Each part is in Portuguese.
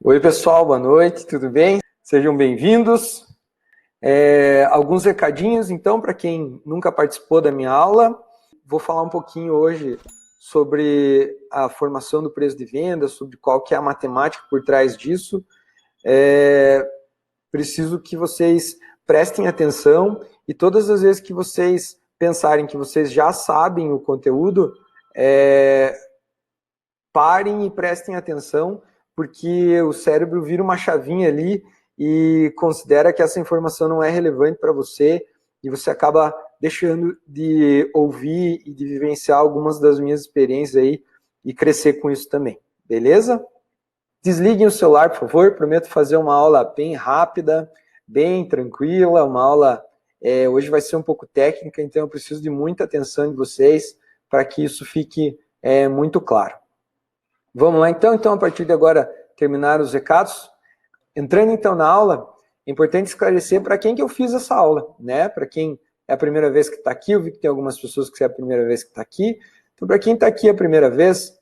Oi, pessoal, boa noite, tudo bem? Sejam bem-vindos. Alguns recadinhos, então, para quem nunca participou da minha aula. Vou falar um pouquinho hoje sobre a formação do preço de venda, sobre qual que é a matemática por trás disso. Preciso que vocês prestem atenção e todas as vezes que vocês pensarem que vocês já sabem o conteúdo, parem e prestem atenção, porque o cérebro vira uma chavinha ali e considera que essa informação não é relevante para você e você acaba deixando de ouvir e de vivenciar algumas das minhas experiências aí e crescer com isso também, beleza? Desliguem o celular, por favor, prometo fazer uma aula bem rápida, bem tranquila, uma aula, hoje vai ser um pouco técnica, então eu preciso de muita atenção de vocês para que isso fique muito claro. Vamos lá então, a partir de agora, terminar os recados. Entrando então na aula, é importante esclarecer para quem que eu fiz essa aula, né? Para quem é a primeira vez que está aqui, eu vi que tem algumas pessoas que é a primeira vez que está aqui. Então, para quem está aqui a primeira vez,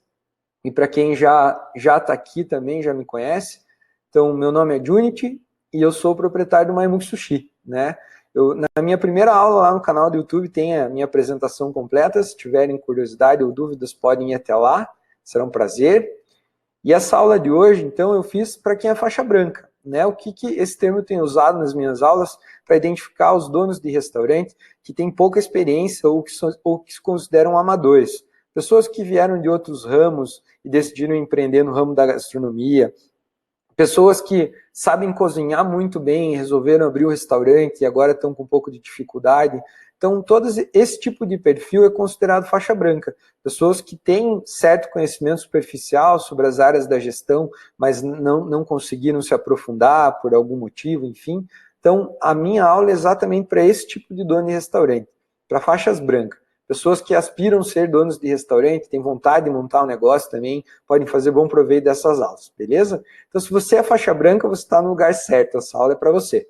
e para quem já está aqui também, já me conhece, então, meu nome é Junity e eu sou o proprietário do Maimuki Sushi, né? Na minha primeira aula lá no canal do YouTube tem a minha apresentação completa, se tiverem curiosidade ou dúvidas podem ir até lá, será um prazer. E essa aula de hoje, então, eu fiz para quem é faixa branca, né? O que esse termo eu tenho usado nas minhas aulas para identificar os donos de restaurante que têm pouca experiência ou que se consideram amadores. Pessoas que vieram de outros ramos e decidiram empreender no ramo da gastronomia. Pessoas que sabem cozinhar muito bem, resolveram abrir o restaurante e agora estão com um pouco de dificuldade. Então, todo esse tipo de perfil é considerado faixa branca. Pessoas que têm certo conhecimento superficial sobre as áreas da gestão, mas não conseguiram se aprofundar por algum motivo, enfim. Então, a minha aula é exatamente para esse tipo de dono de restaurante, para faixas brancas. Pessoas que aspiram a ser donos de restaurante, têm vontade de montar um negócio também, podem fazer bom proveito dessas aulas, beleza? Então, se você é faixa branca, você está no lugar certo, essa aula é para você.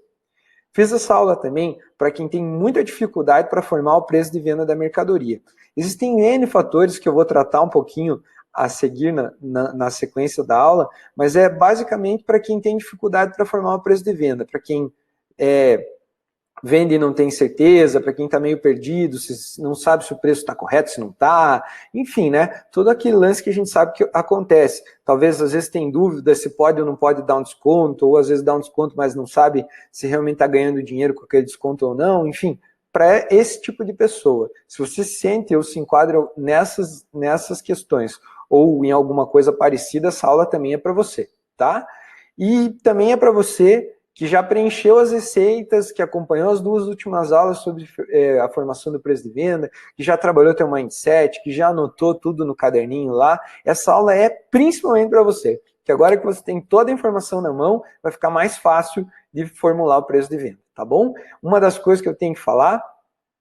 Fiz essa aula também para quem tem muita dificuldade para formar o preço de venda da mercadoria. Existem N fatores que eu vou tratar um pouquinho a seguir na sequência da aula, mas é basicamente para quem tem dificuldade para formar o preço de venda, para quem vende e não tem certeza, para quem está meio perdido, se não sabe se o preço está correto, se não está, enfim, né? Todo aquele lance que a gente sabe que acontece. Talvez, às vezes, tem dúvida se pode ou não pode dar um desconto, ou às vezes dá um desconto, mas não sabe se realmente está ganhando dinheiro com aquele desconto ou não, enfim. Para esse tipo de pessoa, se você se sente ou se enquadra nessas questões, ou em alguma coisa parecida, essa aula também é para você, tá? E também é para você que já preencheu as receitas, que acompanhou as 2 últimas aulas sobre a formação do preço de venda, que já trabalhou teu mindset, que já anotou tudo no caderninho lá. Essa aula é principalmente para você, que agora que você tem toda a informação na mão, vai ficar mais fácil de formular o preço de venda, tá bom? Uma das coisas que eu tenho que falar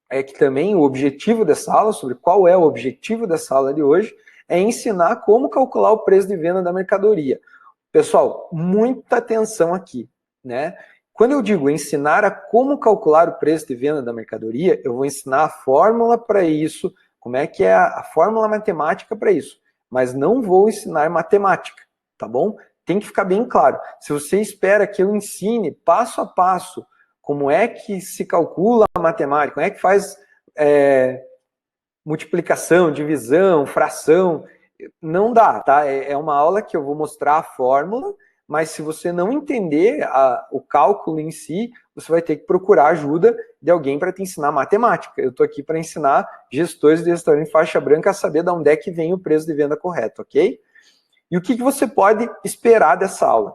é que também o objetivo dessa aula, sobre qual é o objetivo dessa aula de hoje, é ensinar como calcular o preço de venda da mercadoria. Pessoal, muita atenção aqui, né? Quando eu digo ensinar a como calcular o preço de venda da mercadoria, eu vou ensinar a fórmula para isso, como é que é a fórmula matemática para isso, mas não vou ensinar matemática, tá bom? Tem que ficar bem claro. Se você espera que eu ensine passo a passo como é que se calcula a matemática, como é que faz multiplicação, divisão, fração, não dá, tá? É uma aula que eu vou mostrar a fórmula, mas se você não entender o cálculo em si, você vai ter que procurar ajuda de alguém para te ensinar matemática. Eu estou aqui para ensinar gestores de restaurante faixa branca a saber de onde é que vem o preço de venda correto, ok? E o que você pode esperar dessa aula?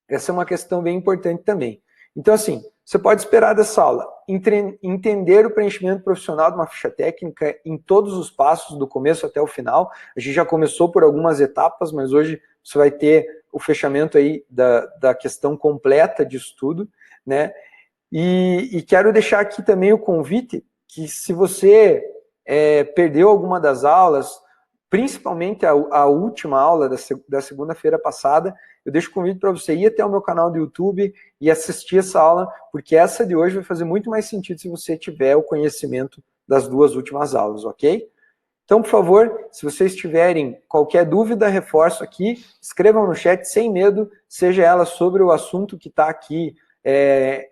Essa é uma questão bem importante também. Então, assim, você pode esperar dessa aula entender o preenchimento profissional de uma ficha técnica em todos os passos, do começo até o final. A gente já começou por algumas etapas, mas hoje você vai ter o fechamento aí da questão completa disso tudo, né? E quero deixar aqui também o convite que se você perdeu alguma das aulas, principalmente a última aula da segunda-feira passada, eu deixo o convite para você ir até o meu canal do YouTube e assistir essa aula, porque essa de hoje vai fazer muito mais sentido se você tiver o conhecimento das 2 últimas aulas, ok? Então, por favor, se vocês tiverem qualquer dúvida, reforço aqui, escrevam no chat sem medo, seja ela sobre o assunto que está aqui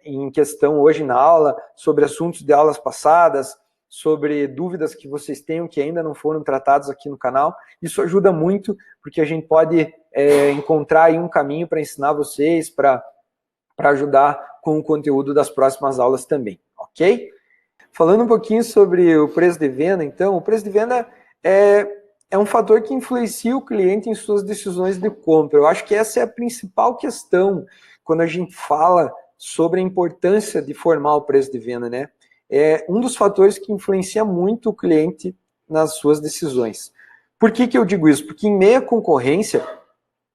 em questão hoje na aula, sobre assuntos de aulas passadas, sobre dúvidas que vocês tenham que ainda não foram tratados aqui no canal. Isso ajuda muito, porque a gente pode encontrar aí um caminho para ensinar vocês, para ajudar com o conteúdo das próximas aulas também, ok? Falando um pouquinho sobre o preço de venda, então, o preço de venda é um fator que influencia o cliente em suas decisões de compra. Eu acho que essa é a principal questão quando a gente fala sobre a importância de formar o preço de venda, né? É um dos fatores que influencia muito o cliente nas suas decisões. Por que eu digo isso? Porque em meio à concorrência,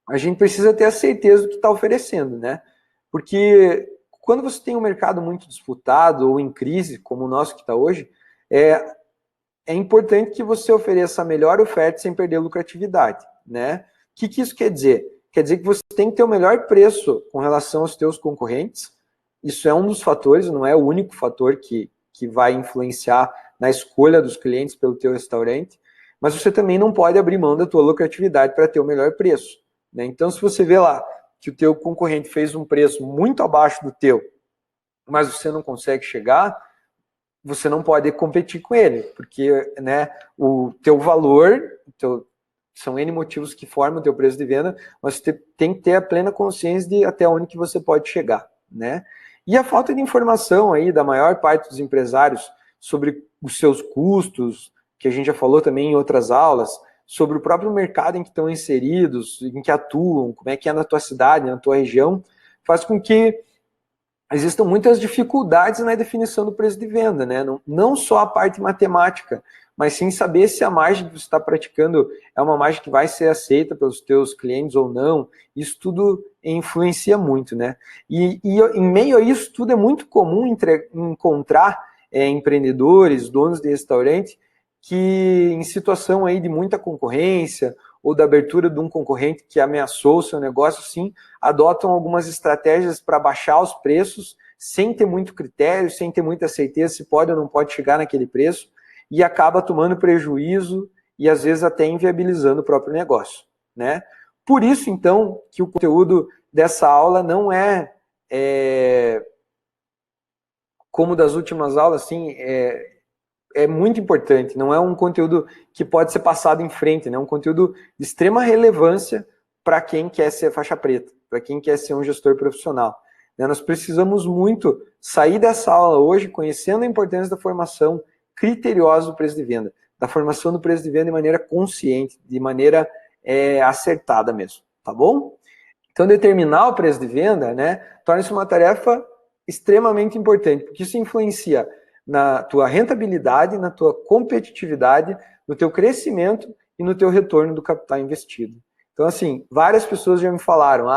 a gente precisa ter a certeza do que está oferecendo, né? Porque quando você tem um mercado muito disputado ou em crise, como o nosso que está hoje, é importante que você ofereça a melhor oferta sem perder lucratividade, né? O que isso quer dizer? Quer dizer que você tem que ter o melhor preço com relação aos teus concorrentes. Isso é um dos fatores, não é o único fator que vai influenciar na escolha dos clientes pelo teu restaurante, mas você também não pode abrir mão da tua lucratividade para ter o melhor preço, né? Então, se você vê lá que o teu concorrente fez um preço muito abaixo do teu, mas você não consegue chegar, você não pode competir com ele, porque, né, o teu valor, são N motivos que formam o teu preço de venda, mas você tem que ter a plena consciência de até onde que você pode chegar, né? E a falta de informação aí da maior parte dos empresários sobre os seus custos, que a gente já falou também em outras aulas, sobre o próprio mercado em que estão inseridos, em que atuam, como é que é na tua cidade, na tua região, faz com que existam muitas dificuldades na definição do preço de venda, né? Não só a parte matemática, mas sim saber se a margem que você está praticando é uma margem que vai ser aceita pelos teus clientes ou não. Isso tudo influencia muito, né? E em meio a isso tudo é muito comum encontrar empreendedores, donos de restaurante, que em situação aí de muita concorrência ou da abertura de um concorrente que ameaçou o seu negócio, sim, adotam algumas estratégias para baixar os preços, sem ter muito critério, sem ter muita certeza se pode ou não pode chegar naquele preço, e acaba tomando prejuízo e às vezes até inviabilizando o próprio negócio, né? Por isso, então, que o conteúdo dessa aula não como das últimas aulas, assim, é muito importante, não é um conteúdo que pode ser passado em frente, né? É um conteúdo de extrema relevância para quem quer ser faixa preta, para quem quer ser um gestor profissional, né? Nós precisamos muito sair dessa aula hoje conhecendo a importância da formação criteriosa do preço de venda, da formação do preço de venda de maneira consciente, de maneira acertada mesmo, tá bom? Então, determinar o preço de venda, né, torna-se uma tarefa extremamente importante, porque isso influencia na tua rentabilidade, na tua competitividade, no teu crescimento e no teu retorno do capital investido. Então, assim, várias pessoas já me falaram,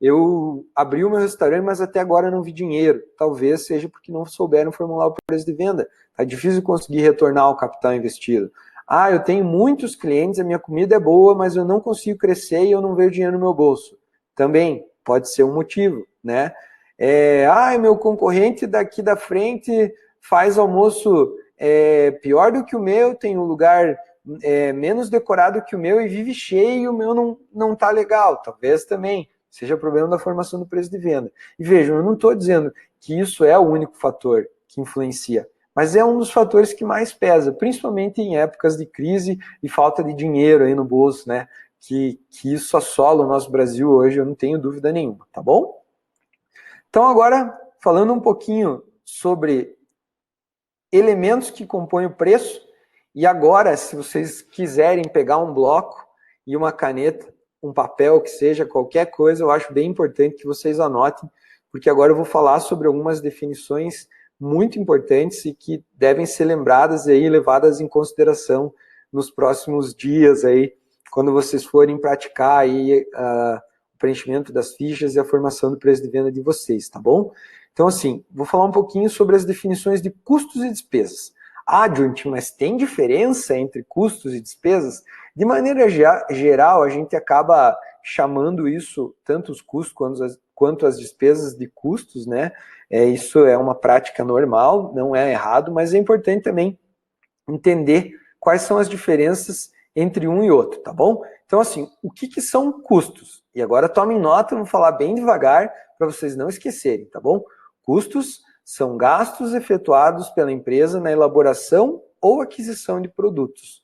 eu abri o meu restaurante, mas até agora eu não vi dinheiro. Talvez seja porque não souberam formular o preço de venda. Tá difícil conseguir retornar o capital investido. Eu tenho muitos clientes, a minha comida é boa, mas eu não consigo crescer e eu não vejo dinheiro no meu bolso. Também pode ser um motivo, né? Meu concorrente daqui da frente faz almoço pior do que o meu, tem um lugar menos decorado que o meu e vive cheio e o meu não tá legal. Talvez também seja problema da formação do preço de venda. E vejam, eu não estou dizendo que isso é o único fator que influencia, mas é um dos fatores que mais pesa, principalmente em épocas de crise e falta de dinheiro aí no bolso, né? Que isso assola o nosso Brasil hoje, eu não tenho dúvida nenhuma, tá bom? Então agora, falando um pouquinho sobre elementos que compõem o preço, e agora, se vocês quiserem pegar um bloco e uma caneta, um papel, que seja qualquer coisa, eu acho bem importante que vocês anotem, porque agora eu vou falar sobre algumas definições muito importantes e que devem ser lembradas e levadas em consideração nos próximos dias aí, quando vocês forem praticar aí o preenchimento das fichas e a formação do preço de venda de vocês, tá bom? Então, assim, vou falar um pouquinho sobre as definições de custos e despesas. Adjunct, mas tem diferença entre custos e despesas? De maneira geral, a gente acaba chamando isso, tanto os custos quanto as despesas de custos, né? Isso é uma prática normal, não é errado, mas é importante também entender quais são as diferenças entre um e outro, tá bom? Então, assim, o que são custos? E agora tomem nota, eu vou falar bem devagar para vocês não esquecerem, tá bom? Custos são gastos efetuados pela empresa na elaboração ou aquisição de produtos.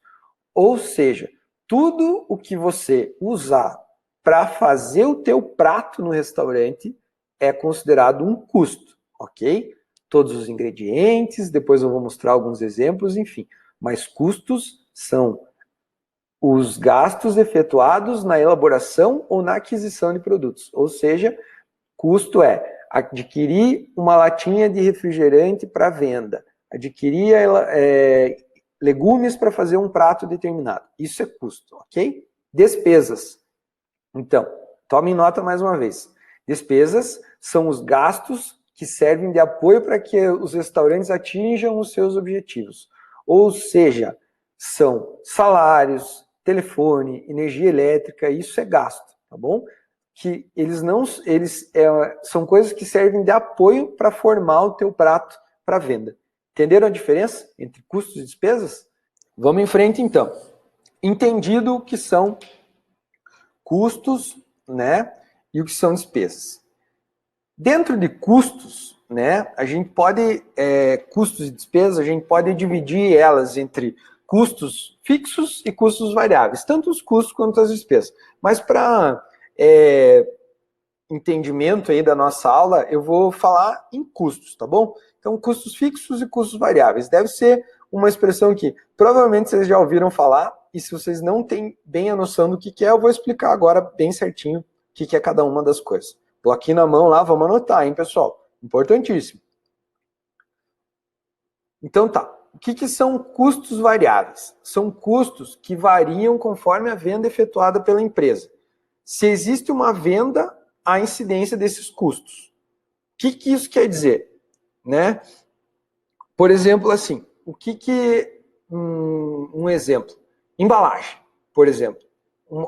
Ou seja, tudo o que você usar para fazer o teu prato no restaurante é considerado um custo, ok? Todos os ingredientes, depois eu vou mostrar alguns exemplos, enfim. Mas custos são os gastos efetuados na elaboração ou na aquisição de produtos. Ou seja, custo é adquirir uma latinha de refrigerante para venda, adquirir legumes para fazer um prato determinado. Isso é custo, ok? Despesas. Então, tomem nota mais uma vez. Despesas são os gastos que servem de apoio para que os restaurantes atinjam os seus objetivos. Ou seja, são salários, telefone, energia elétrica, isso é gasto, tá bom? Que são coisas que servem de apoio para formar o teu prato para venda. Entenderam a diferença entre custos e despesas? Vamos em frente então. Entendido o que são custos, né, e o que são despesas. Dentro de custos, né, a gente pode, custos e despesas, a gente pode dividir elas entre custos fixos e custos variáveis, tanto os custos quanto as despesas. Mas para entendimento aí da nossa aula, eu vou falar em custos, tá bom? Então, custos fixos e custos variáveis. Deve ser uma expressão que provavelmente vocês já ouviram falar, e se vocês não têm bem a noção do que é, eu vou explicar agora bem certinho o que é cada uma das coisas. Bloquinho na mão lá, vamos anotar, hein, pessoal? Importantíssimo. Então tá, o que são custos variáveis? São custos que variam conforme a venda efetuada pela empresa. Se existe uma venda, há incidência desses custos. O que isso quer dizer? Né? Por exemplo, assim, um exemplo, embalagem, por exemplo,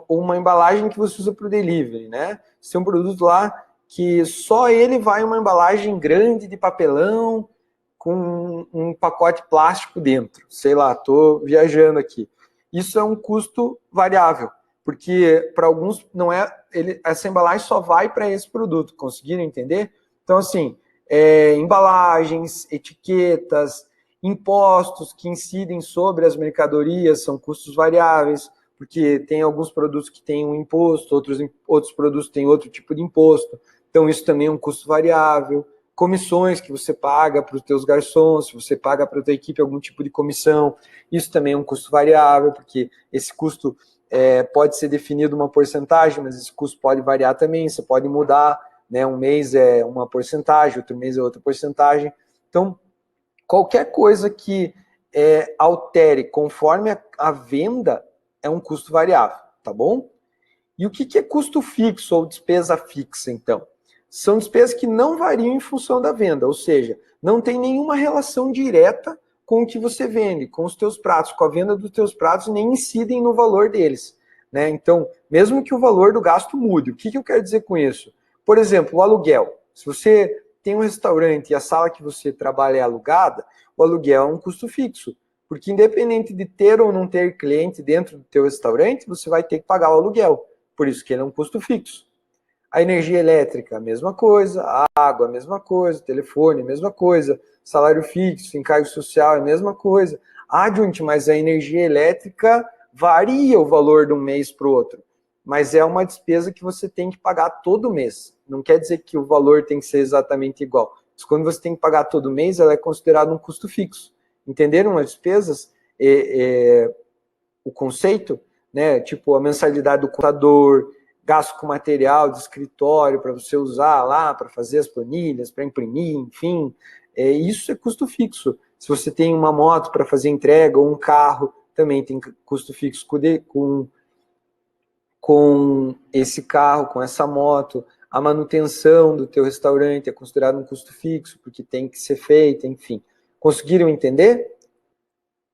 uma embalagem que você usa para o delivery, né? Você tem um produto lá que só ele vai uma embalagem grande de papelão com um pacote plástico dentro. Sei lá, estou viajando aqui. Isso é um custo variável, porque para alguns não é, essa embalagem só vai para esse produto. Conseguiram entender? Então, assim, embalagens, etiquetas, impostos que incidem sobre as mercadorias são custos variáveis, porque tem alguns produtos que têm um imposto, outros produtos têm outro tipo de imposto. Então, isso também é um custo variável. Comissões que você paga para os teus garçons, se você paga para a tua equipe algum tipo de comissão, isso também é um custo variável, porque esse custo pode ser definido uma porcentagem, mas esse custo pode variar também, você pode mudar, né? Um mês é uma porcentagem, outro mês é outra porcentagem. Então, qualquer coisa que altere conforme a venda é um custo variável, tá bom? E o que é custo fixo ou despesa fixa, então? São despesas que não variam em função da venda, ou seja, não tem nenhuma relação direta com o que você vende, com os teus pratos, com a venda dos teus pratos, nem incidem no valor deles, né? Então, mesmo que o valor do gasto mude, o que eu quero dizer com isso? Por exemplo, o aluguel. Se você tem um restaurante e a sala que você trabalha é alugada, o aluguel é um custo fixo, porque independente de ter ou não ter cliente dentro do teu restaurante, você vai ter que pagar o aluguel, por isso que ele é um custo fixo. A energia elétrica, a mesma coisa, a água, a mesma coisa, o telefone, a mesma coisa, salário fixo, encargo social, a mesma coisa. Adjunct, mas a energia elétrica varia o valor de um mês para o outro, mas é uma despesa que você tem que pagar todo mês. Não quer dizer que o valor tem que ser exatamente igual. Mas quando você tem que pagar todo mês, ela é considerada um custo fixo. Entenderam as despesas? O conceito, né? Tipo a mensalidade do contador, gasto com material de escritório para você usar lá, para fazer as planilhas, para imprimir, enfim. Isso é custo fixo. Se você tem uma moto para fazer entrega ou um carro, também tem custo fixo com esse carro, com essa moto. A manutenção do teu restaurante é considerado um custo fixo, porque tem que ser feita, enfim. Conseguiram entender?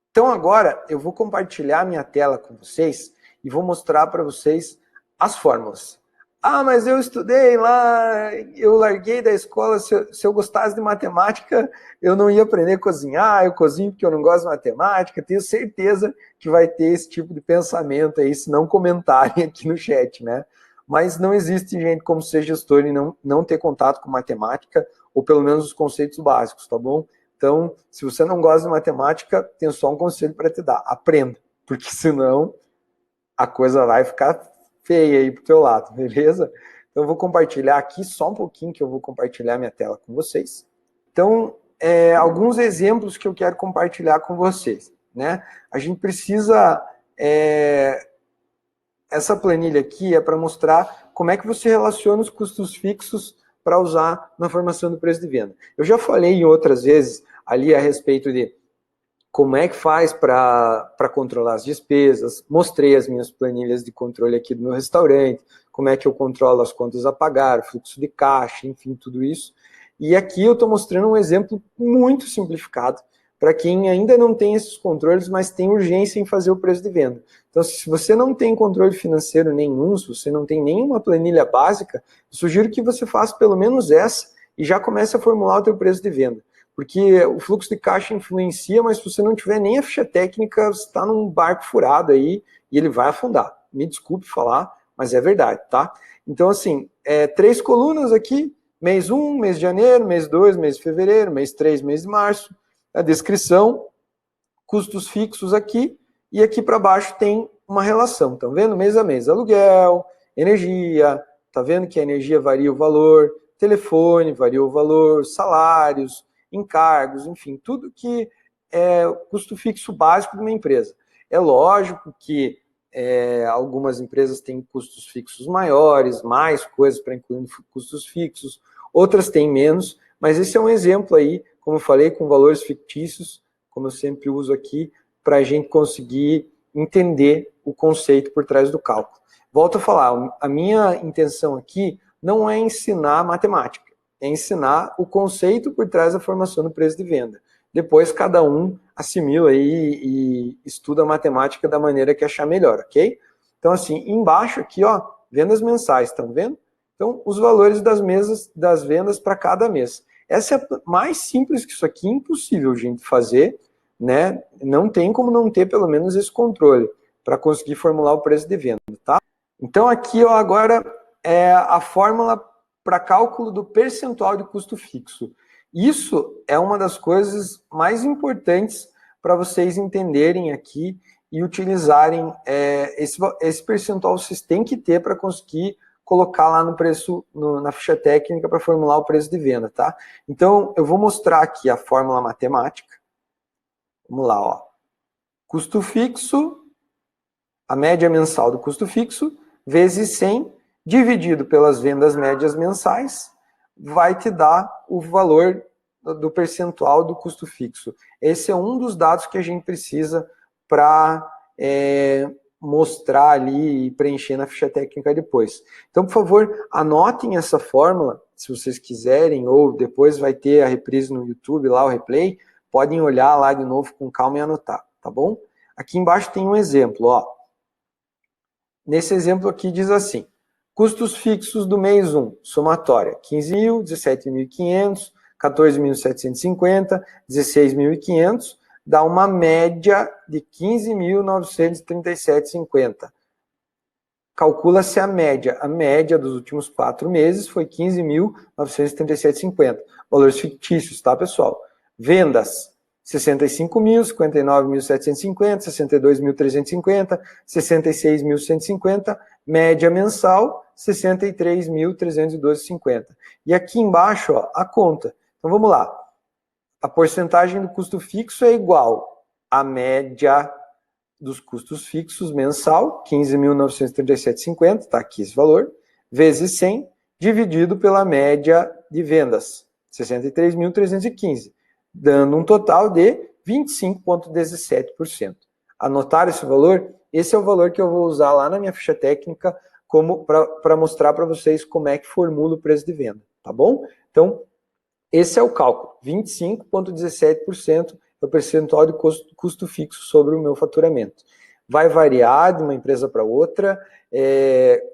Então agora eu vou compartilhar minha tela com vocês e vou mostrar para vocês as fórmulas. Ah, mas eu estudei lá, eu larguei da escola, se eu gostasse de matemática, eu não ia aprender a cozinhar, eu cozinho porque eu não gosto de matemática. Tenho certeza que vai ter esse tipo de pensamento aí, se não comentarem aqui no chat, né? Mas não existe gente como ser gestor e não ter contato com matemática, ou pelo menos os conceitos básicos, tá bom? Então, se você não gosta de matemática, tenho só um conselho para te dar, aprenda, porque senão a coisa vai ficar feia aí pro teu lado, beleza? Então eu vou compartilhar aqui só um pouquinho, que eu vou compartilhar minha tela com vocês. Então, alguns exemplos que eu quero compartilhar com vocês, né? A gente precisa... essa planilha aqui é para mostrar como é que você relaciona os custos fixos para usar na formação do preço de venda. Eu já falei em outras vezes ali a respeito de como é que faz para controlar as despesas, mostrei as minhas planilhas de controle aqui do meu restaurante, como é que eu controlo as contas a pagar, o fluxo de caixa, enfim, tudo isso. E aqui eu estou mostrando um exemplo muito simplificado para quem ainda não tem esses controles, mas tem urgência em fazer o preço de venda. Então, se você não tem controle financeiro nenhum, se você não tem nenhuma planilha básica, eu sugiro que você faça pelo menos essa e já comece a formular o teu preço de venda. Porque o fluxo de caixa influencia, mas se você não tiver nem a ficha técnica, você está num barco furado aí e ele vai afundar. Me desculpe falar, mas é verdade, tá? Então, assim, 3 colunas aqui, mês 1, mês de janeiro, mês 2, mês de fevereiro, mês 3, mês de março, a descrição, custos fixos aqui, e aqui para baixo tem uma relação, estão vendo? Mês a mês, aluguel, energia, tá vendo que a energia varia o valor, telefone varia o valor, salários, encargos, enfim, tudo que é custo fixo básico de uma empresa. É lógico que algumas empresas têm custos fixos maiores, mais coisas para incluir custos fixos, outras têm menos, mas esse é um exemplo aí, como eu falei, com valores fictícios, como eu sempre uso aqui, para a gente conseguir entender o conceito por trás do cálculo. Volto a falar, a minha intenção aqui não é ensinar matemática, é ensinar o conceito por trás da formação do preço de venda. Depois cada um assimila e estuda a matemática da maneira que achar melhor, ok? Então assim, embaixo aqui, ó, vendas mensais, estão vendo? Então, os valores das vendas para cada mês. Essa é mais simples que isso aqui, impossível, gente, fazer, né? Não tem como não ter pelo menos esse controle para conseguir formular o preço de venda, tá? Então aqui, ó, agora é a fórmula para cálculo do percentual de custo fixo. Isso é uma das coisas mais importantes para vocês entenderem aqui e utilizarem esse percentual vocês têm que ter para conseguir colocar lá no preço, na ficha técnica para formular o preço de venda, tá? Então, eu vou mostrar aqui a fórmula matemática. Vamos lá, ó. Custo fixo, a média mensal do custo fixo, vezes 100, dividido pelas vendas médias mensais, vai te dar o valor do percentual do custo fixo. Esse é um dos dados que a gente precisa para mostrar ali e preencher na ficha técnica depois. Então, por favor, anotem essa fórmula, se vocês quiserem, ou depois vai ter a reprise no YouTube, lá o replay, podem olhar lá de novo com calma e anotar, tá bom? Aqui embaixo tem um exemplo, ó. Nesse exemplo aqui diz assim, custos fixos do mês 1, somatória, 15.000, 17.500, 14.750, 16.500, dá uma média de 15.937,50. Calcula-se a média dos últimos 4 meses foi 15.937,50. Valores fictícios, tá, pessoal? Vendas, 65.000, 59.750, 62.350, 66.150, média mensal, 63.312,50. E aqui embaixo, ó, a conta. Então vamos lá. A porcentagem do custo fixo é igual à média dos custos fixos mensal, 15.937,50, está aqui esse valor, vezes 100, dividido pela média de vendas, 63.315, dando um total de 25,17%. Anotaram esse valor? Esse é o valor que eu vou usar lá na minha ficha técnica para mostrar para vocês como é que formula o preço de venda, tá bom? Então, esse é o cálculo, 25,17% é o percentual de custo fixo sobre o meu faturamento. vai variar de uma empresa para outra.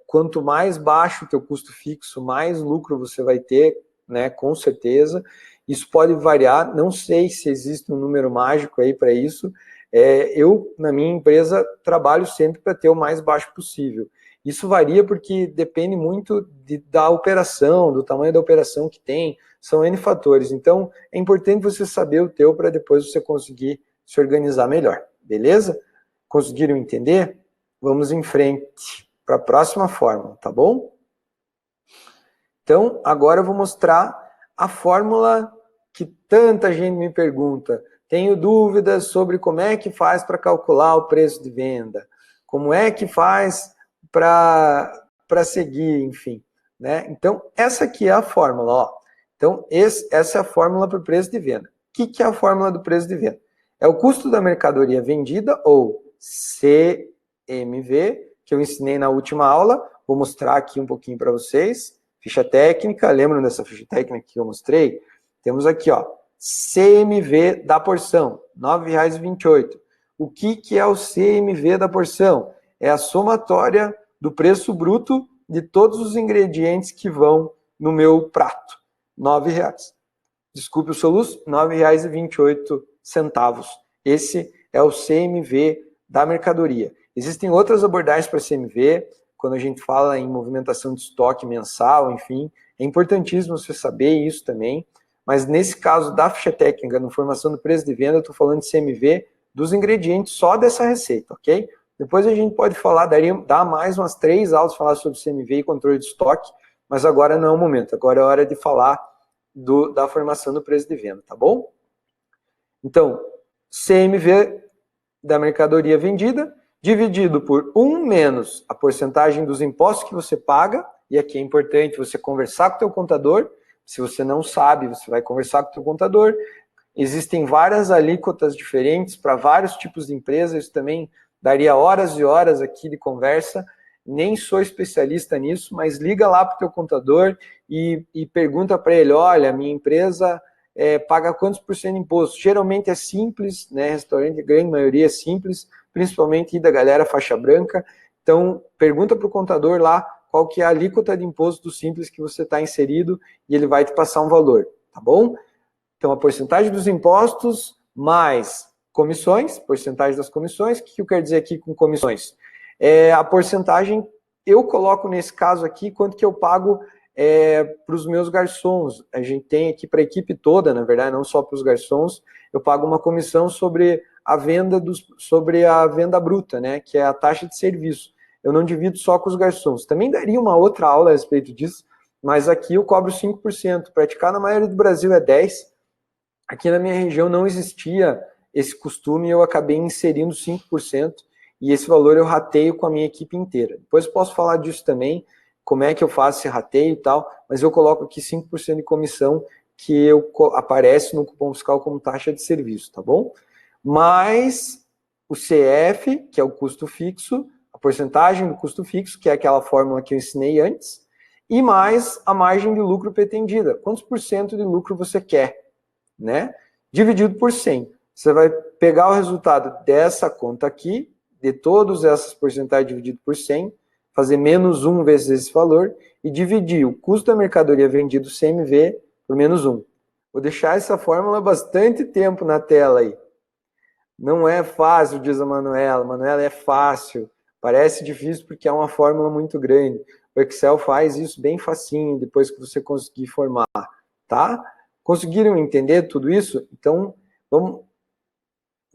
Quanto mais baixo o teu custo fixo, mais lucro você vai ter, né, com certeza. Isso pode variar, não sei se existe um número mágico aí para isso. Eu, na minha empresa, trabalho sempre para ter o mais baixo possível. Isso varia porque depende muito da operação, do tamanho da operação que tem, são N fatores. Então, é importante você saber o teu para depois você conseguir se organizar melhor, beleza? Conseguiram entender? Vamos em frente para a próxima fórmula, tá bom? Então, agora eu vou mostrar a fórmula que tanta gente me pergunta. Tenho dúvidas sobre como é que faz para calcular o preço de venda, como é que faz para seguir, enfim. Né? Então, essa aqui é a fórmula. Ó. Então, essa é a fórmula para o preço de venda. O que é a fórmula do preço de venda? É o custo da mercadoria vendida, ou CMV, que eu ensinei na última aula. Vou mostrar aqui um pouquinho para vocês. Ficha técnica, lembram dessa ficha técnica que eu mostrei? Temos aqui, ó, CMV da porção, R$ 9,28. O que é o CMV da porção? É a somatória do preço bruto de todos os ingredientes que vão no meu prato. R$ 9,00. Desculpe o soluço, R$ 9,28. Esse é o CMV da mercadoria. Existem outras abordagens para CMV, quando a gente fala em movimentação de estoque mensal, enfim, é importantíssimo você saber isso também, mas nesse caso da ficha técnica, na formação do preço de venda, eu estou falando de CMV dos ingredientes só dessa receita, ok? Depois a gente pode falar, dar mais umas 3 aulas falar sobre CMV e controle de estoque, mas agora não é o momento, agora é hora de falar da formação do preço de venda, tá bom? Então, CMV da mercadoria vendida, dividido por 1 menos a porcentagem dos impostos que você paga, e aqui é importante você conversar com o teu contador, se você não sabe, você vai conversar com o teu contador, existem várias alíquotas diferentes para vários tipos de empresas, isso também daria horas e horas aqui de conversa, nem sou especialista nisso, mas liga lá para o teu contador e pergunta para ele, olha, minha empresa paga quantos por cento de imposto? Geralmente é simples, né? Restaurante, a grande maioria é simples, principalmente da galera faixa branca. Então, pergunta para o contador lá qual que é a alíquota de imposto do simples que você está inserido e ele vai te passar um valor, tá bom? Então, a porcentagem dos impostos mais comissões, porcentagem das comissões, o que eu quero dizer aqui com comissões? A porcentagem, eu coloco nesse caso aqui, quanto que eu pago para os meus garçons. A gente tem aqui para a equipe toda, na verdade, não só para os garçons, eu pago uma comissão sobre a venda bruta, né, que é a taxa de serviço. Eu não divido só com os garçons. Também daria uma outra aula a respeito disso, mas aqui eu cobro 5%. Praticar na maioria do Brasil é 10%. Aqui na minha região não existia esse costume e eu acabei inserindo 5%, e esse valor eu rateio com a minha equipe inteira. Depois eu posso falar disso também, como é que eu faço esse rateio e tal, mas eu coloco aqui 5% de comissão que aparece no cupom fiscal como taxa de serviço, tá bom? Mais o CF, que é o custo fixo, a porcentagem do custo fixo, que é aquela fórmula que eu ensinei antes, e mais a margem de lucro pretendida. Quantos por cento de lucro você quer, né? Dividido por 100. Você vai pegar o resultado dessa conta aqui, de todas essas porcentagens dividido por 100, fazer menos 1 vezes esse valor e dividir o custo da mercadoria vendido CMV por menos 1. Vou deixar essa fórmula bastante tempo na tela aí. Não é fácil, diz a Manuela. Manuela, é fácil. Parece difícil porque é uma fórmula muito grande. O Excel faz isso bem facinho depois que você conseguir formar, tá? Conseguiram entender tudo isso? Então, vamos...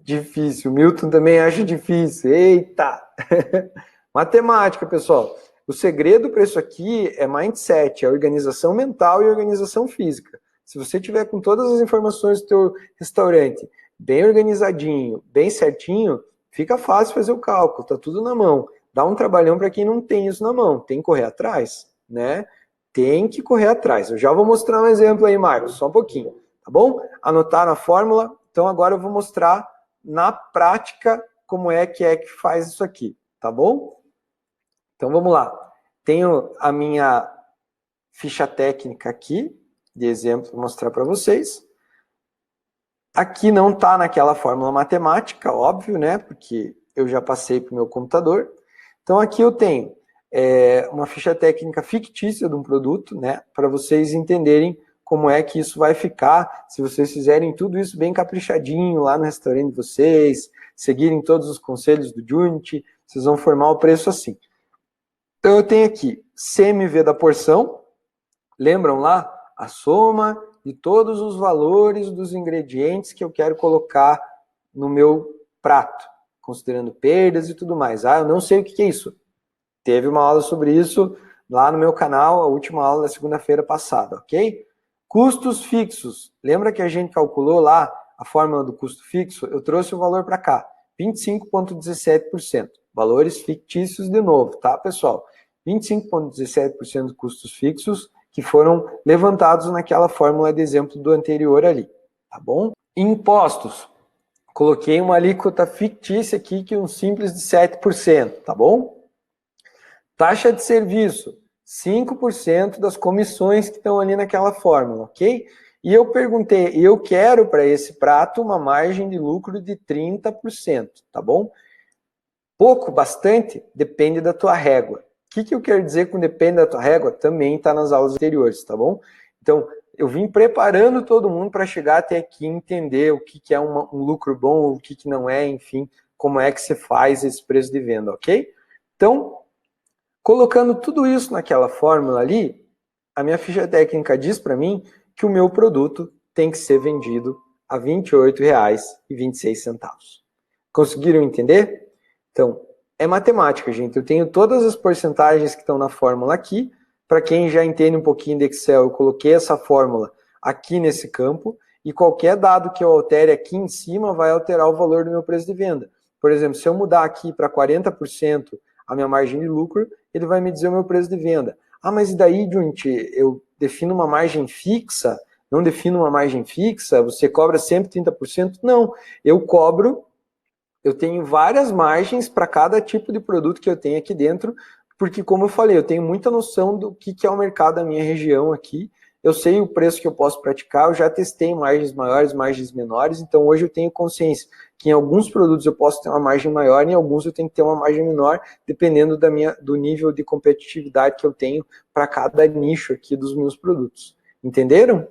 Difícil. O Milton também acha difícil. Eita! Matemática, pessoal. O segredo para isso aqui é mindset, é organização mental e organização física. Se você tiver com todas as informações do teu restaurante bem organizadinho, bem certinho, fica fácil fazer o cálculo, tá tudo na mão. Dá um trabalhão para quem não tem isso na mão, tem que correr atrás, né? Tem que correr atrás. Eu já vou mostrar um exemplo aí, Marcos, só um pouquinho, tá bom? Anotaram a fórmula? Então agora eu vou mostrar na prática como é que faz isso aqui, tá bom? Então vamos lá. Tenho a minha ficha técnica aqui, de exemplo, vou mostrar para vocês. Aqui não está naquela fórmula matemática, óbvio, né? Porque eu já passei para o meu computador. Então aqui eu tenho uma ficha técnica fictícia de um produto, né, para vocês entenderem como é que isso vai ficar, se vocês fizerem tudo isso bem caprichadinho lá no restaurante de vocês, seguirem todos os conselhos do Junit, vocês vão formar o preço assim. Então eu tenho aqui CMV da porção, lembram lá? A soma de todos os valores dos ingredientes que eu quero colocar no meu prato, considerando perdas e tudo mais. Ah, eu não sei o que é isso. Teve uma aula sobre isso lá no meu canal, a última aula da segunda-feira passada, ok? Custos fixos. Lembra que a gente calculou lá a fórmula do custo fixo? Eu trouxe o valor para cá, 25,17%. Valores fictícios de novo, tá, pessoal? 25,17% de custos fixos que foram levantados naquela fórmula de exemplo do anterior ali, tá bom? Impostos. Coloquei uma alíquota fictícia aqui, que é um simples de 7%, tá bom? Taxa de serviço, 5% das comissões que estão ali naquela fórmula, ok? E eu perguntei, eu quero para esse prato uma margem de lucro de 30%, tá bom? Pouco, bastante, depende da tua régua. O que eu quero dizer com depende da tua régua? Também está nas aulas anteriores, tá bom? Então, eu vim preparando todo mundo para chegar até aqui e entender o que é um lucro bom, o que não é, enfim, como é que você faz esse preço de venda, ok? Então, colocando tudo isso naquela fórmula ali, a minha ficha técnica diz para mim que o meu produto tem que ser vendido a R$ 28,26. Conseguiram entender? Então, é matemática, gente. Eu tenho todas as porcentagens que estão na fórmula aqui. Para quem já entende um pouquinho de Excel, eu coloquei essa fórmula aqui nesse campo e qualquer dado que eu altere aqui em cima vai alterar o valor do meu preço de venda. Por exemplo, se eu mudar aqui para 40% a minha margem de lucro, ele vai me dizer o meu preço de venda. Ah, mas e daí, Junit, eu defino uma margem fixa? Não defino uma margem fixa? Você cobra sempre 30%? Não, eu tenho várias margens para cada tipo de produto que eu tenho aqui dentro, porque, como eu falei, eu tenho muita noção do que é o mercado da minha região aqui, eu sei o preço que eu posso praticar, eu já testei margens maiores, margens menores, então hoje eu tenho consciência que em alguns produtos eu posso ter uma margem maior, em alguns eu tenho que ter uma margem menor, dependendo do nível de competitividade que eu tenho para cada nicho aqui dos meus produtos. Entenderam?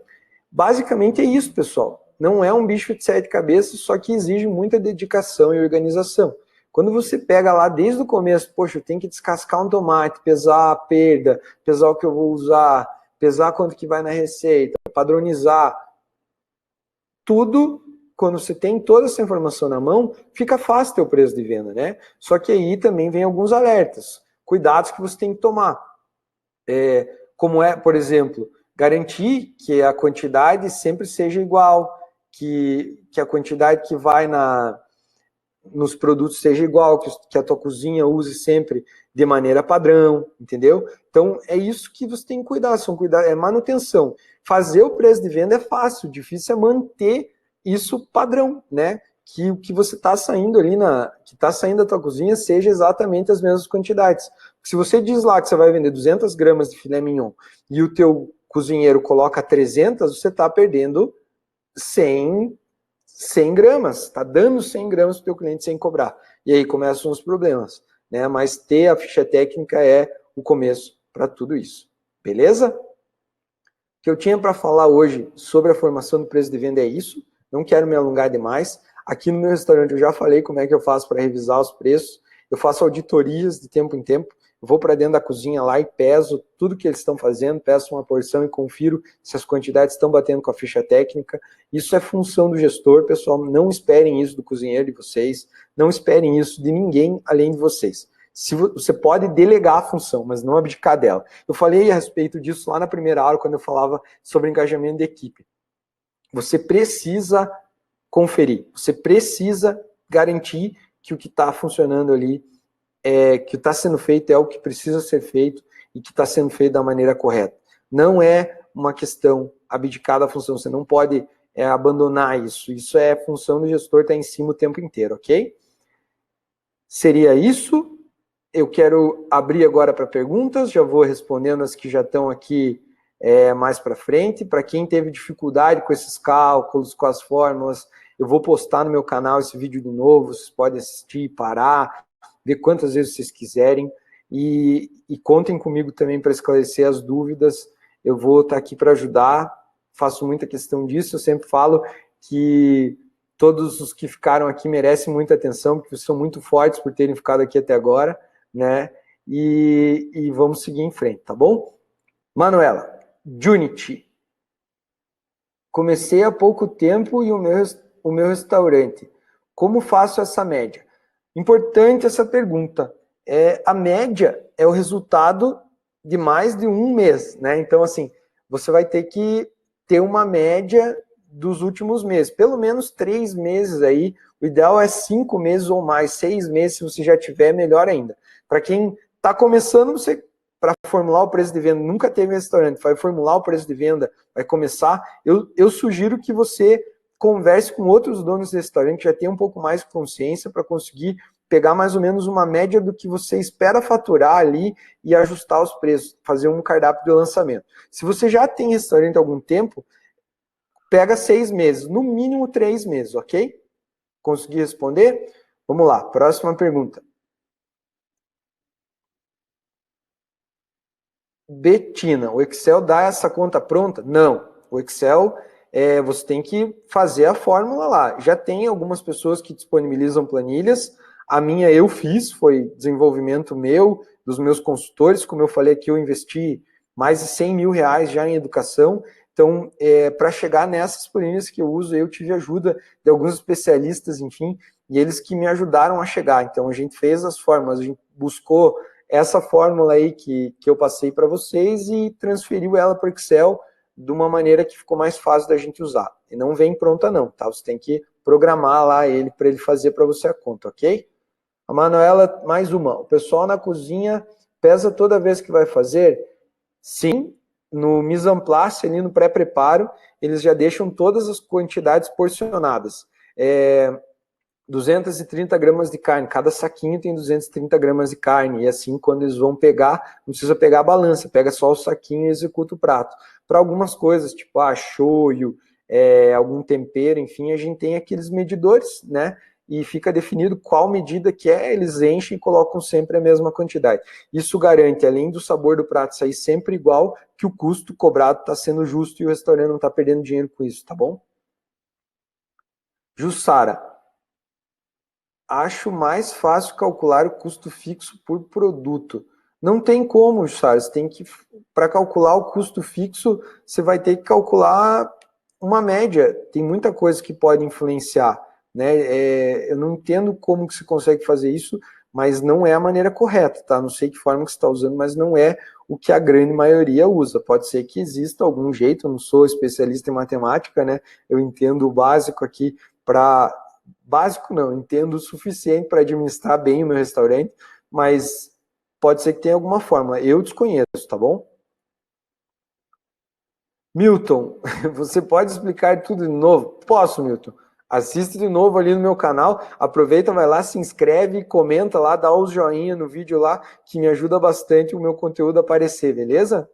Basicamente é isso, pessoal. Não é um bicho de 7 cabeças, só que exige muita dedicação e organização. Quando você pega lá desde o começo, poxa, eu tenho que descascar um tomate, pesar a perda, pesar o que eu vou usar, pesar quanto que vai na receita, padronizar, tudo, quando você tem toda essa informação na mão, fica fácil ter o preço de venda, né? Só que aí também vem alguns alertas, cuidados que você tem que tomar. Como é, por exemplo, garantir que a quantidade sempre seja igual, que a quantidade que vai nos produtos seja igual, que a tua cozinha use sempre de maneira padrão, entendeu? Então, é isso que você tem que cuidar, é manutenção. Fazer o preço de venda é fácil, difícil é manter isso padrão, né? Que o que você está saindo ali, que está saindo da tua cozinha, seja exatamente as mesmas quantidades. Se você diz lá que você vai vender 200 gramas de filé mignon e o teu cozinheiro coloca 300, você está perdendo 100 gramas, está dando 100 gramas para o teu cliente sem cobrar. E aí começam os problemas, né? Mas ter a ficha técnica é o começo para tudo isso. Beleza? O que eu tinha para falar hoje sobre a formação do preço de venda é isso. Não quero me alongar demais. Aqui no meu restaurante eu já falei como é que eu faço para revisar os preços. Eu faço auditorias de tempo em tempo. Eu vou para dentro da cozinha lá e peso tudo que eles estão fazendo, peço uma porção e confiro se as quantidades estão batendo com a ficha técnica. Isso é função do gestor, pessoal. Não esperem isso do cozinheiro de vocês. Não esperem isso de ninguém além de vocês. Você pode delegar a função, mas não abdicar dela. Eu falei a respeito disso lá na primeira aula, quando eu falava sobre engajamento de equipe. Você precisa conferir, você precisa garantir que o que está funcionando ali, que está sendo feito é o que precisa ser feito e que está sendo feito da maneira correta. Não é uma questão abdicar da função, você não pode abandonar isso. Isso é função do gestor estar em cima o tempo inteiro, ok? Seria isso. Eu quero abrir agora para perguntas, já vou respondendo as que já estão aqui mais para frente. Para quem teve dificuldade com esses cálculos, com as fórmulas, Eu vou postar no meu canal esse vídeo de novo, vocês podem assistir, parar, ver quantas vezes vocês quiserem. E contem comigo também para esclarecer as dúvidas. Eu vou estar aqui para ajudar, faço muita questão disso. Eu sempre falo que todos os que ficaram aqui merecem muita atenção, porque são muito fortes por terem ficado aqui até agora, né? E vamos seguir em frente, tá bom? Manuela, Junity. Comecei há pouco tempo e o meu restaurante. Como faço essa média? Importante essa pergunta. A média é o resultado de mais de um mês, né? Então, assim, você vai ter que ter uma média dos últimos meses, pelo menos 3 meses aí. O ideal é 5 meses ou mais, 6 meses, se você já tiver, melhor ainda. Para quem está começando, você, para formular o preço de venda, nunca teve restaurante, vai formular o preço de venda, vai começar, eu sugiro que você converse com outros donos de restaurante, já tenha um pouco mais de consciência para conseguir pegar mais ou menos uma média do que você espera faturar ali e ajustar os preços, fazer um cardápio de lançamento. Se você já tem restaurante há algum tempo, pega 6 meses, no mínimo 3 meses, ok? Consegui responder? Vamos lá, próxima pergunta. Betina, o Excel dá essa conta pronta? Não, o Excel, você tem que fazer a fórmula lá. Já tem algumas pessoas que disponibilizam planilhas, a minha eu fiz, foi desenvolvimento meu, dos meus consultores, como eu falei aqui, eu investi mais de 100 mil reais já em educação, então, para chegar nessas planilhas que eu uso, eu tive ajuda de alguns especialistas, enfim, e eles que me ajudaram a chegar. Então, a gente fez as fórmulas, a gente buscou essa fórmula aí que eu passei para vocês e transferiu ela para o Excel de uma maneira que ficou mais fácil da gente usar. E não vem pronta não, tá? Você tem que programar lá ele para ele fazer para você a conta, ok? A Manuela, mais uma. O pessoal na cozinha pesa toda vez que vai fazer? Sim, no mise en place, ali no pré-preparo, eles já deixam todas as quantidades porcionadas. 230 gramas de carne, cada saquinho tem 230 gramas de carne, e assim, quando eles vão pegar, não precisa pegar a balança, pega só o saquinho e executa o prato. Para algumas coisas, tipo shoyu, algum tempero, enfim, a gente tem aqueles medidores, né, e fica definido qual medida que eles enchem e colocam sempre a mesma quantidade. Isso garante, além do sabor do prato sair sempre igual, que o custo cobrado está sendo justo e o restaurante não está perdendo dinheiro com isso, tá bom? Jussara, acho mais fácil calcular o custo fixo por produto. Não tem como, Charles. Para calcular o custo fixo, você vai ter que calcular uma média. Tem muita coisa que pode influenciar, né? Eu não entendo como que você consegue fazer isso, mas não é a maneira correta, tá? Não sei que forma que você está usando, mas não é o que a grande maioria usa. Pode ser que exista algum jeito, eu não sou especialista em matemática, né? Eu entendo o básico aqui para... Básico não, entendo o suficiente para administrar bem o meu restaurante, mas pode ser que tenha alguma fórmula. Eu desconheço, tá bom? Milton, você pode explicar tudo de novo? Posso, Milton. Assista de novo ali no meu canal, aproveita, vai lá, se inscreve, comenta lá, dá os joinha no vídeo lá, que me ajuda bastante o meu conteúdo a aparecer, beleza?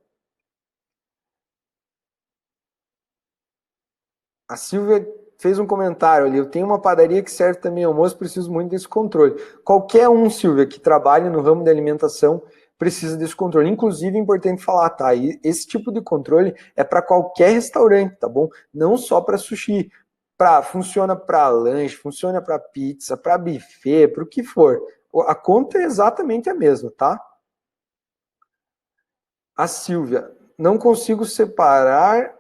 A Silvia fez um comentário ali, eu tenho uma padaria que serve também almoço, preciso muito desse controle. Qualquer um, Silvia, que trabalhe no ramo da alimentação, precisa desse controle. Inclusive, é importante falar, tá? E esse tipo de controle é para qualquer restaurante, tá bom? Não só para sushi. Funciona para lanche, funciona para pizza, para buffet, para o que for. A conta é exatamente a mesma, tá? A Silvia, não consigo separar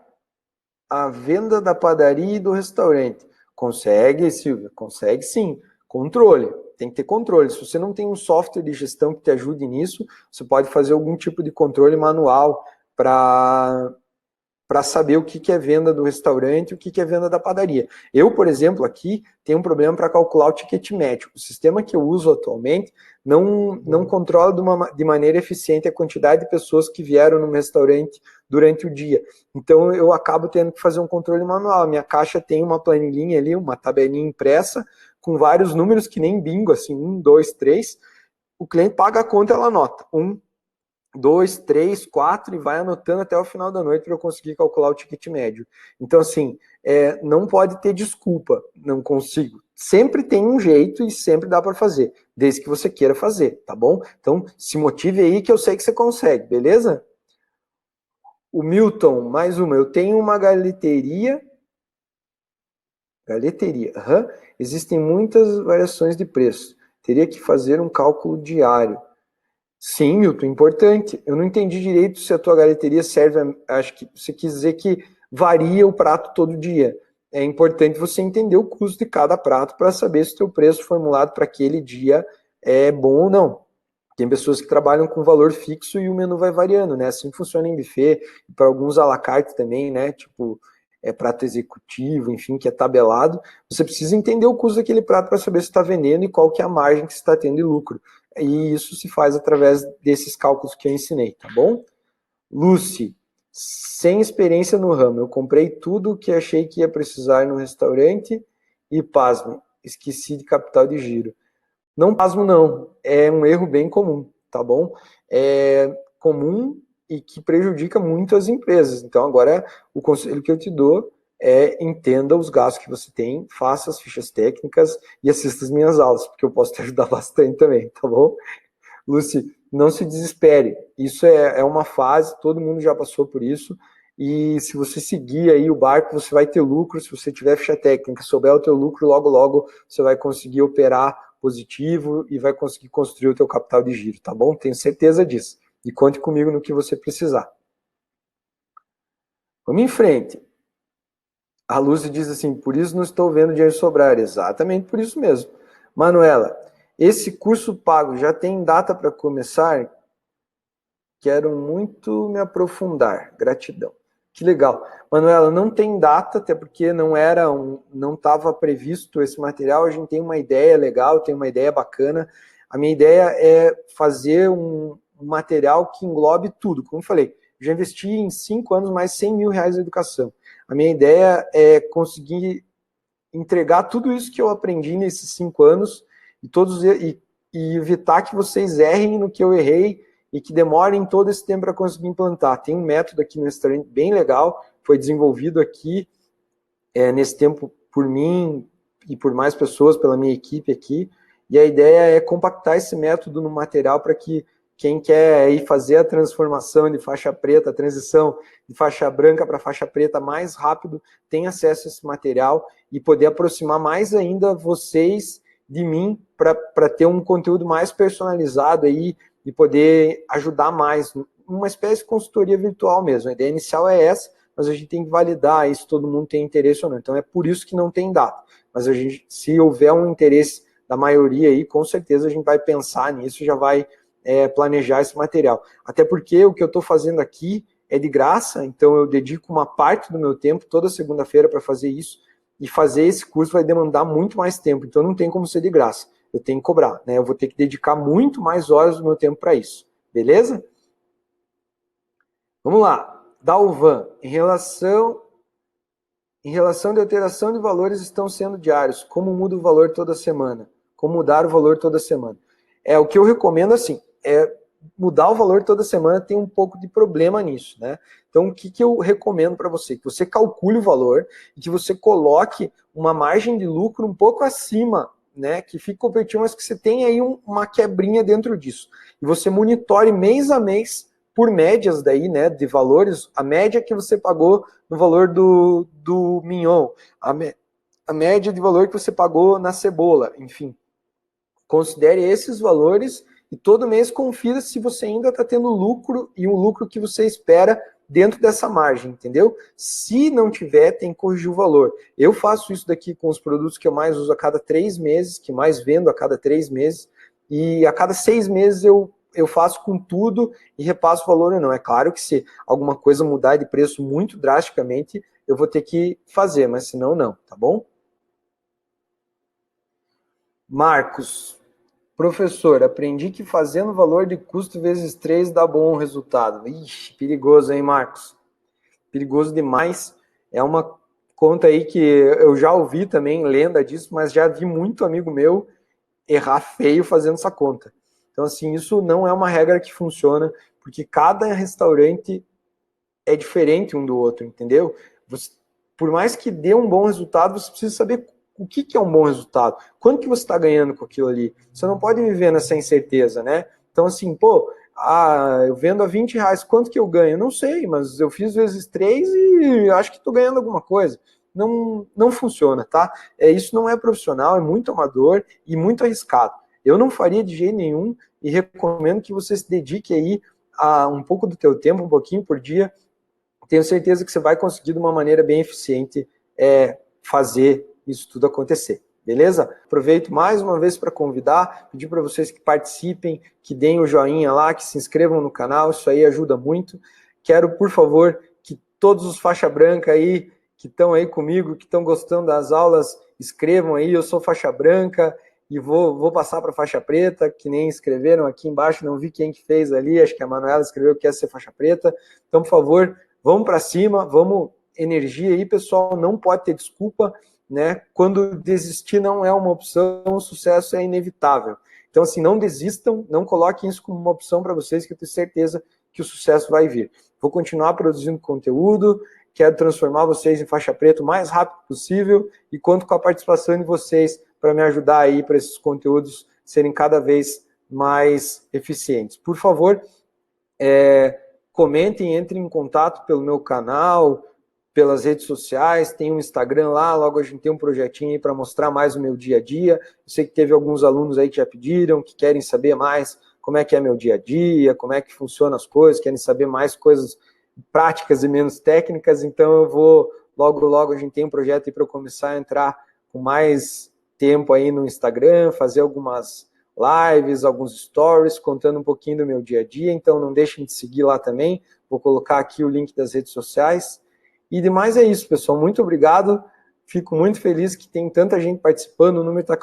a venda da padaria e do restaurante. Consegue, Silvia? Consegue sim. Controle. Tem que ter controle. Se você não tem um software de gestão que te ajude nisso, você pode fazer algum tipo de controle manual para saber o que é venda do restaurante e o que é venda da padaria. Eu, por exemplo, aqui tenho um problema para calcular o ticket médio. O sistema que eu uso atualmente não controla de maneira eficiente a quantidade de pessoas que vieram no restaurante durante o dia. Então, eu acabo tendo que fazer um controle manual. A minha caixa tem uma planilhinha ali, uma tabelinha impressa, com vários números que nem bingo, assim, 1, 2, 3. O cliente paga a conta, ela anota 1, 2, 3, 4 e vai anotando até o final da noite para eu conseguir calcular o ticket médio. Então, assim, não pode ter desculpa, não consigo. Sempre tem um jeito e sempre dá para fazer, desde que você queira fazer, tá bom? Então, se motive aí que eu sei que você consegue, beleza? O Milton, mais uma. Eu tenho uma galeteria. Uhum. Existem muitas variações de preço. Teria que fazer um cálculo diário. Sim, Milton, importante. Eu não entendi direito se a tua galeteria serve, acho que você quis dizer que varia o prato todo dia. É importante você entender o custo de cada prato para saber se o teu preço formulado para aquele dia é bom ou não. Tem pessoas que trabalham com valor fixo e o menu vai variando, né? Assim funciona em buffet, para alguns à la carte também, né? Tipo, prato executivo, enfim, que é tabelado. Você precisa entender o custo daquele prato para saber se está vendendo e qual que é a margem que você está tendo de lucro. E isso se faz através desses cálculos que eu ensinei, tá bom? Lucy, sem experiência no ramo, eu comprei tudo o que achei que ia precisar no restaurante e, pasme, esqueci de capital de giro. Não pasmo não, é um erro bem comum, tá bom? É comum e que prejudica muito as empresas. Então agora o conselho que eu te dou é entenda os gastos que você tem, faça as fichas técnicas e assista as minhas aulas, porque eu posso te ajudar bastante também, tá bom? Lúcia, não se desespere. Isso é uma fase, todo mundo já passou por isso. E se você seguir aí o barco, você vai ter lucro. Se você tiver ficha técnica, souber o teu lucro, logo, logo você vai conseguir operar positivo e vai conseguir construir o teu capital de giro, tá bom? Tenho certeza disso. E conte comigo no que você precisar. Vamos em frente. A Lúcia diz assim, por isso não estou vendo dinheiro sobrar. Exatamente por isso mesmo. Manuela, esse curso pago já tem data para começar? Quero muito me aprofundar. Gratidão. Que legal. Manuela, não tem data, até porque não estava previsto esse material. A gente tem uma ideia legal, tem uma ideia bacana. A minha ideia é fazer um material que englobe tudo. Como eu falei, já investi em 5 anos mais 100 mil reais em educação. A minha ideia é conseguir entregar tudo isso que eu aprendi nesses 5 anos e evitar que vocês errem no que eu errei e que demorem todo esse tempo para conseguir implantar. Tem um método aqui no restaurante bem legal, foi desenvolvido aqui nesse tempo por mim e por mais pessoas, pela minha equipe aqui, e a ideia é compactar esse método no material para que quem quer ir fazer a transformação de faixa preta, a transição de faixa branca para faixa preta mais rápido, tenha acesso a esse material e poder aproximar mais ainda vocês de mim para ter um conteúdo mais personalizado aí e poder ajudar mais, uma espécie de consultoria virtual mesmo. A ideia inicial é essa, mas a gente tem que validar se todo mundo tem interesse ou não. Então é por isso que não tem data. Mas se houver um interesse da maioria aí, com certeza a gente vai pensar nisso, já vai planejar esse material. Até porque o que eu estou fazendo aqui é de graça, então eu dedico uma parte do meu tempo, toda segunda-feira, para fazer isso, e fazer esse curso vai demandar muito mais tempo, então não tem como ser de graça. Eu tenho que cobrar, né? Eu vou ter que dedicar muito mais horas do meu tempo para isso. Beleza? Vamos lá. Dalvan, em relação de alteração de valores estão sendo diários, como muda o valor toda semana? Como mudar o valor toda semana? O que eu recomendo assim, mudar o valor toda semana tem um pouco de problema nisso, né? Então, o que eu recomendo para você? Que você calcule o valor e que você coloque uma margem de lucro um pouco acima, né? Que fique competitivo, mas que você tenha aí uma quebrinha dentro disso. E você monitore mês a mês por médias daí, né, de valores, a média que você pagou no valor do mignon, a média de valor que você pagou na cebola, enfim. Considere esses valores e todo mês confira se você ainda está tendo lucro e um lucro que você espera dentro dessa margem, entendeu? Se não tiver, tem que corrigir o valor. Eu faço isso daqui com os produtos que eu mais uso a cada 3 meses, que mais vendo a cada 3 meses, e a cada 6 meses eu faço com tudo e repasso o valor ou não. É claro que se alguma coisa mudar de preço muito drasticamente, eu vou ter que fazer, mas senão não, tá bom? Marcos, professor, aprendi que fazendo valor de custo vezes 3 dá bom resultado. Ixi, perigoso, hein, Marcos? Perigoso demais. É uma conta aí que eu já ouvi também, lenda disso, mas já vi muito amigo meu errar feio fazendo essa conta. Então, assim, isso não é uma regra que funciona, porque cada restaurante é diferente um do outro, entendeu? Por mais que dê um bom resultado, você precisa saber o que é um bom resultado, quanto que você está ganhando com aquilo ali. Você não pode viver nessa incerteza, né? Então, assim, pô, eu vendo a R$ 20, quanto que eu ganho? Não sei, mas eu fiz vezes 3 e acho que estou ganhando alguma coisa. Não funciona, tá? Isso não é profissional, é muito amador e muito arriscado. Eu não faria de jeito nenhum e recomendo que você se dedique aí a um pouco do teu tempo, um pouquinho por dia. Tenho certeza que você vai conseguir de uma maneira bem eficiente fazer isso tudo acontecer, beleza? Aproveito mais uma vez para convidar, pedir para vocês que participem, que deem o joinha lá, que se inscrevam no canal, isso aí ajuda muito. Quero, por favor, que todos os faixa branca aí, que estão aí comigo, que estão gostando das aulas, escrevam aí, eu sou faixa branca e vou passar para faixa preta, que nem escreveram aqui embaixo, não vi quem que fez ali, acho que a Manuela escreveu que quer ser faixa preta. Então, por favor, vamos para cima, vamos, energia aí, pessoal, não pode ter desculpa, né? Quando desistir não é uma opção, o sucesso é inevitável. Então, assim, não desistam, não coloquem isso como uma opção para vocês, que eu tenho certeza que o sucesso vai vir. Vou continuar produzindo conteúdo, quero transformar vocês em faixa preta o mais rápido possível e conto com a participação de vocês para me ajudar aí para esses conteúdos serem cada vez mais eficientes. Por favor, comentem, entrem em contato pelo meu canal, pelas redes sociais, tem um Instagram lá, logo a gente tem um projetinho aí para mostrar mais o meu dia a dia. Eu sei que teve alguns alunos aí que já pediram, que querem saber mais como é que é meu dia a dia, como é que funcionam as coisas, querem saber mais coisas práticas e menos técnicas, então eu vou, logo a gente tem um projeto aí para eu começar a entrar com mais tempo aí no Instagram, fazer algumas lives, alguns stories, contando um pouquinho do meu dia a dia, então não deixem de seguir lá também, vou colocar aqui o link das redes sociais. E demais é isso, pessoal. Muito obrigado. Fico muito feliz que tem tanta gente participando. O número está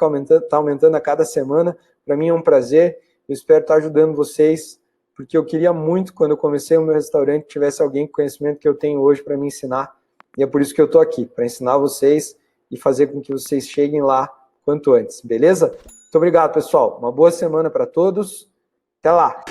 aumentando a cada semana. Para mim é um prazer. Eu espero estar ajudando vocês, porque eu queria muito, quando eu comecei o meu restaurante, tivesse alguém com o conhecimento que eu tenho hoje para me ensinar. E é por isso que eu estou aqui, para ensinar vocês e fazer com que vocês cheguem lá quanto antes. Beleza? Muito obrigado, pessoal. Uma boa semana para todos. Até lá.